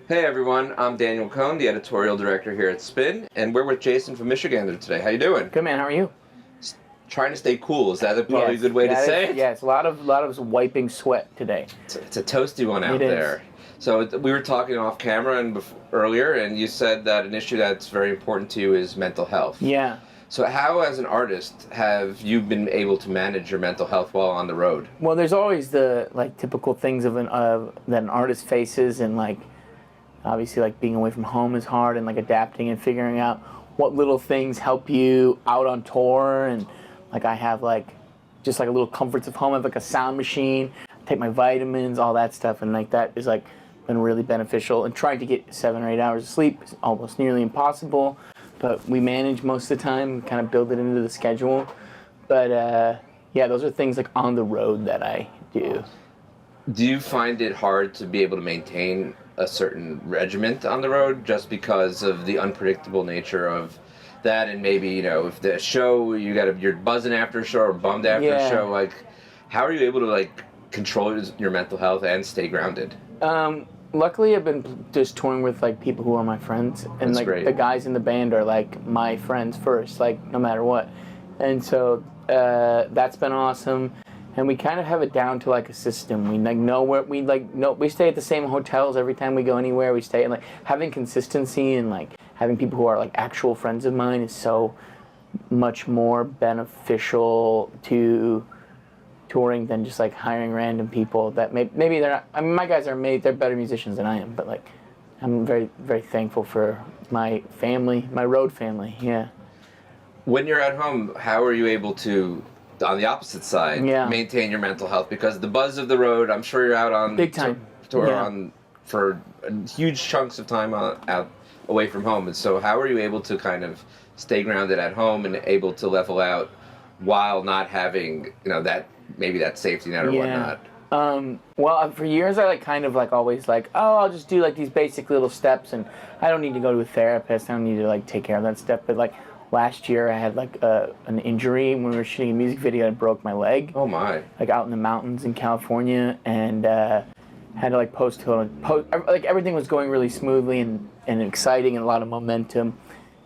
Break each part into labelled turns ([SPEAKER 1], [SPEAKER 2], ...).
[SPEAKER 1] Hey everyone, I'm Daniel Cohn, the editorial director here at Spin, and we're with Jason from Michigander today. How you doing?
[SPEAKER 2] Good, man. How are you?
[SPEAKER 1] Trying to stay cool. Is that probably a good way to say it?
[SPEAKER 2] Yes, a lot of wiping sweat today.
[SPEAKER 1] It's a toasty one out there. So we were talking off camera and earlier, and you said that an issue that's very important to you is mental health.
[SPEAKER 2] Yeah.
[SPEAKER 1] So how, as an artist, have you been able to manage your mental health while on the road?
[SPEAKER 2] Well, there's always the typical things that an artist faces, and obviously being away from home is hard, and adapting and figuring out what little things help you out on tour. And I have just a little comforts of home. I have a sound machine, take my vitamins, all that stuff, and that is been really beneficial. And trying to get 7 or 8 hours of sleep is almost nearly impossible, but we manage most of the time, kind of build it into the schedule. But yeah, those are things on the road that I do.
[SPEAKER 1] Do you find it hard to be able to maintain a certain regiment on the road just because of the unpredictable nature of that? And maybe, if the show, you're buzzing after a show or bummed after a show, how are you able to control your mental health and stay grounded?
[SPEAKER 2] Luckily, I've been just touring with people who are my friends, and
[SPEAKER 1] That's great.
[SPEAKER 2] The guys in the band are my friends first, no matter what. And so that's been awesome. And we kind of have it down to a system. We know where we stay at the same hotels every time we go anywhere. We stay, and having consistency and having people who are actual friends of mine is so much more beneficial to touring than just hiring random people that maybe they're not. I mean, my guys they're better musicians than I am, but I'm very, very thankful for my family, my road family. Yeah.
[SPEAKER 1] When you're at home, how are you able to, on the opposite side, maintain your mental health? Because the buzz of the road, I'm sure you're out on
[SPEAKER 2] big time
[SPEAKER 1] tour for huge chunks of time out away from home. And so how are you able to kind of stay grounded at home and able to level out while not having, that safety net or whatnot?
[SPEAKER 2] Well, for years I always I'll just do these basic little steps, and I don't need to go to a therapist. I don't need to take care of that stuff. But last year I had an injury when we were shooting a music video and broke my leg.
[SPEAKER 1] Oh my!
[SPEAKER 2] Out in the mountains in California, and had to post everything was going really smoothly and exciting and a lot of momentum,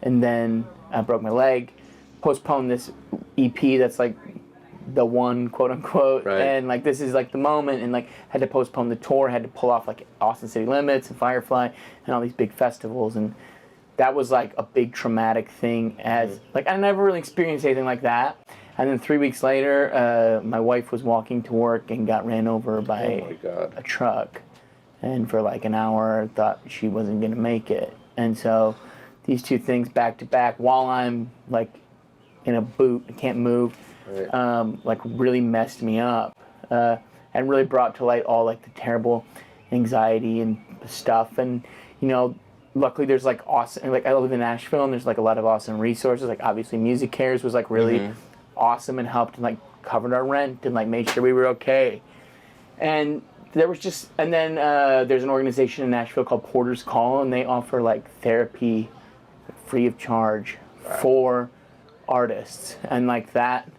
[SPEAKER 2] and then I broke my leg. Postponed this EP that's the one, quote unquote,
[SPEAKER 1] right.
[SPEAKER 2] And this is the moment, and had to postpone the tour, had to pull off Austin City Limits and Firefly and all these big festivals, and that was a big traumatic thing. As I never really experienced anything like that. And then 3 weeks later, my wife was walking to work and got ran over by a truck, and for an hour thought she wasn't gonna make it. And so these two things back to back while I'm in a boot, I can't move.
[SPEAKER 1] Right.
[SPEAKER 2] Really messed me up, and really brought to light all the terrible anxiety and stuff. And luckily there's awesome, I live in Nashville, and there's a lot of awesome resources. Obviously Music Cares was really awesome and helped and covered our rent and made sure we were okay. And there was just, and then there's an organization in Nashville called Porter's Call, and they offer therapy free of charge for artists, and that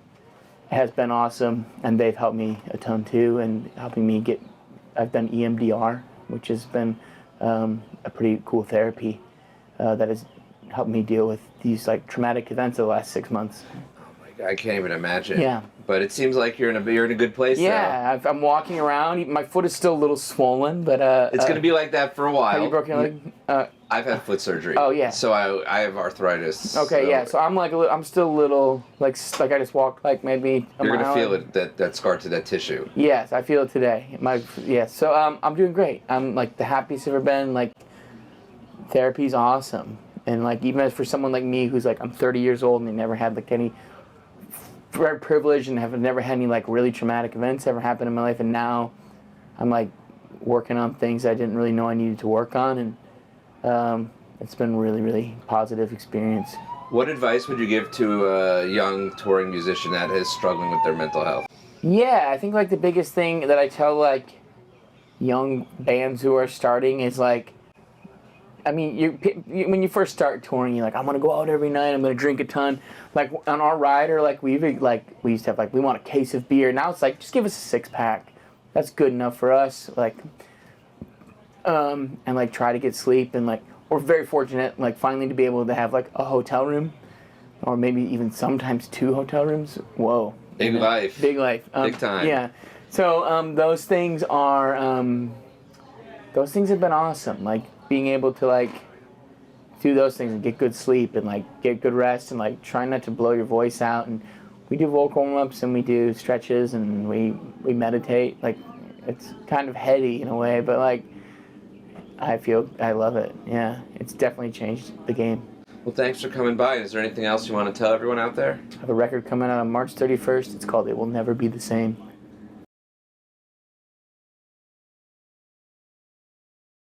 [SPEAKER 2] has been awesome, and they've helped me a ton too, and helping me I've done EMDR, which has been a pretty cool therapy that has helped me deal with these traumatic events of the last 6 months.
[SPEAKER 1] I can't even imagine.
[SPEAKER 2] Yeah.
[SPEAKER 1] But it seems like you're in a good place.
[SPEAKER 2] Yeah, I'm walking around. My foot is still a little swollen, but
[SPEAKER 1] it's going to be like that for a while.
[SPEAKER 2] Have you broken your leg?
[SPEAKER 1] I've had foot surgery.
[SPEAKER 2] Oh yeah.
[SPEAKER 1] So I have arthritis.
[SPEAKER 2] Okay, yeah. So I'm I'm still a little I just walked maybe a
[SPEAKER 1] You're
[SPEAKER 2] mile.
[SPEAKER 1] Gonna feel it that scar to that tissue.
[SPEAKER 2] Yes, I feel it today. So I'm doing great. I'm the happiest I've ever been. Therapy's awesome, and even as for someone like me who's I'm 30 years old and they never had any privilege and have never had any really traumatic events ever happen in my life, and now I'm working on things I didn't really know I needed to work on, and it's been really, really positive experience.
[SPEAKER 1] What advice would you give to a young touring musician that is struggling with their mental health?
[SPEAKER 2] Yeah, I think the biggest thing that I tell young bands who are starting is when you first start touring, you're I'm gonna go out every night, I'm gonna drink a ton. On our rider, we used to have we want a case of beer. Now it's just give us a 6-pack. That's good enough for us. and like try to get sleep, and like we're very fortunate like finally to be able to have like a hotel room, or maybe even sometimes 2 hotel rooms. Whoa.
[SPEAKER 1] Big life.
[SPEAKER 2] Big life.
[SPEAKER 1] Big time.
[SPEAKER 2] Yeah. So those things are those things have been awesome. Like being able to like do those things and get good sleep and like get good rest and like try not to blow your voice out. And we do vocal warm-ups and we do stretches and we meditate. Like it's kind of heady in a way, but like I love it. Yeah, it's definitely changed the game.
[SPEAKER 1] Well, thanks for coming by. Is there anything else you want to tell everyone out there?
[SPEAKER 2] I have a record coming out on March 31st. It's called It Will Never Be the Same.